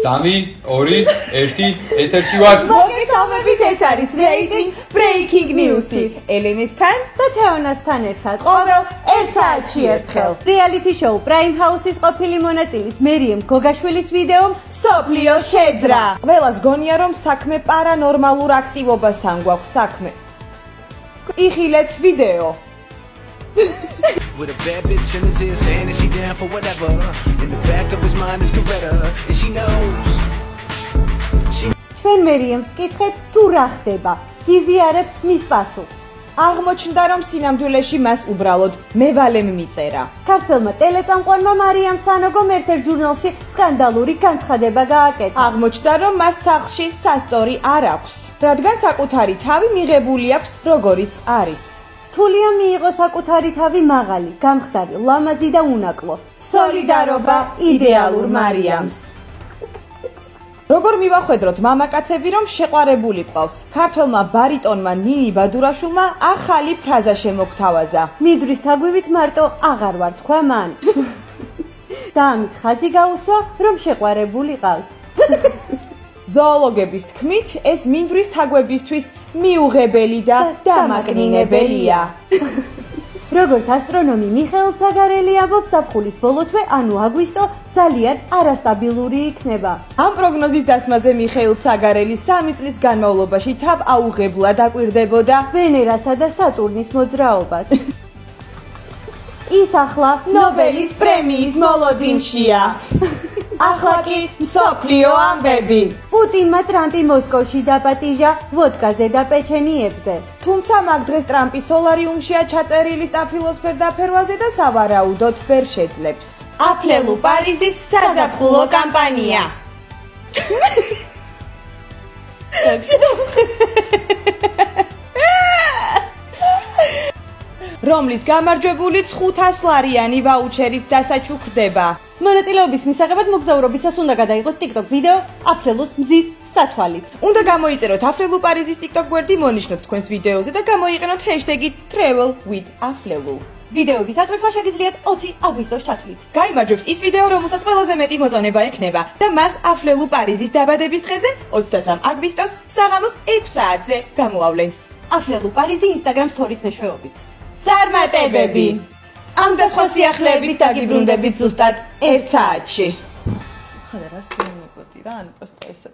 3, 2, 1, ეთერში ვართ. მოგესალმებით, ეს არის Rating Breaking News-ი. ელენესთან და თეონასთან ერთად ყოველ 1 საათში ერთხელ. Reality show Prime House-ის ყოფილი მონაწილის მერიემ გოგაშვილის ვიდეომ სოფლიო შეძრა. ყველას გონია რომ საქმე პარანორმალურ აქტივობასთან გვაქვს საქმე. იხილეთ ვიდეო. With a bad bitch in his ear saying that she down for whatever. In the back of his mind is Coretta, and she knows. ჩვენ მერიემს ვკითხეთ თუ რა ხდება. გიზიარებთ მის პასუხს. აღმოჩნდა რომ სინამდვილეში მას უბრალოდ მევალემ მიწერა. ქართველმა ტელეწამყვანმა მარიამ სანოგომ ერთ-ერთ ჟურნალში სკანდალური განცხადება გააკეთა. აღმოჩნდა რომ მას სახლში სასწორი არ აქვს, რადგან საკუთარი თავი მიღებული აქვს როგორიც არის. რთულია მიიღო საკუთარი თავი მაღალი, გამხდარი, ლამაზი და უნაკლო. სოლიდარობა იდეალურ მარიამს. როგორ მივახვედროთ მამაკაცები რომ შეყვარებული ყავს. ქართველმა ბარიტონმა ნინი ბადურაშვილმა ახალი ფრაზა შემოგთავაზა. მიდრის თაგვივით მარტო აღარ ვარ თქვა მან. და ამით ხაზი გაუსვა რომ შეყვარებული ყავს. ზოოლოგების თქმით, ეს მინდვრის თაგვებისთვის მიუღებელი და დამაკნინებელია. როგორც ასტრონომი მიხეილ ცაგარელი ამბობს, ზაფხულის ბოლო თვე, ანუ აგვისტო, ძალიან არასტაბილური იქნება. ამ პროგნოზის დასმაზე მიხეილ ცაგარელი 3 წლის განმავლობაში თავ აუღებლად აკვირდებოდა ვენერასა და სატურნის მოძრაობას. ის ახლა ნობელის პრემიის მოლოდინშია. ახლა კი მსოფლიო ამბები. პუტინმა ტრამპი მოსკოვში დაპატიჟა ვოდკაზე და პეჩენიებზე. თუმცა მაგ დღეს ტრამპი სოლარიუმშია ჩაწერილი სტაფილოსფერ დაფერვაზე და სავარაუდოდ ვერ შეძლებს. აფლელუ პარიზის საზაფხულო კამპანია. რომლის გამარჯვებულიც 500 ლარიანი ვაუჩერით დასაჩუქრდება. მონაწილეობის მისაღებად მოგზაურობისას უნდა გადაიღოთ TikTok ვიდეო აფლელუს მზის სათვალით. უნდა გამოიწეროთ აფლელუ პარიზის TikTok გვერდი, მონიშნოთ თქვენს ვიდეოზე და გამოიყენოთ ჰეშტეგი #TravelWithAflelu. ვიდეოების აკვირვა შეგიძლიათ 20 აგვისტოს ჩათვლით. გაიმარჯვებს ის ვიდეო, რომელსაც ყველაზე მეტი მოწონება ექნება და მას აფლელუ პარიზის დაბადების დღეზე 23 აგვისტოს საღამოს 6 საათზე გამოავლენს. აფლელუ პარიზი Instagram stories მეშვეობით. წარმატებები! ამ და სხვა სიახლეებით დაგიბრუნდებით ზუსტად 1 საათში. ხოდა რას გიმეპოდი რა, ანუ პროსტა ესა.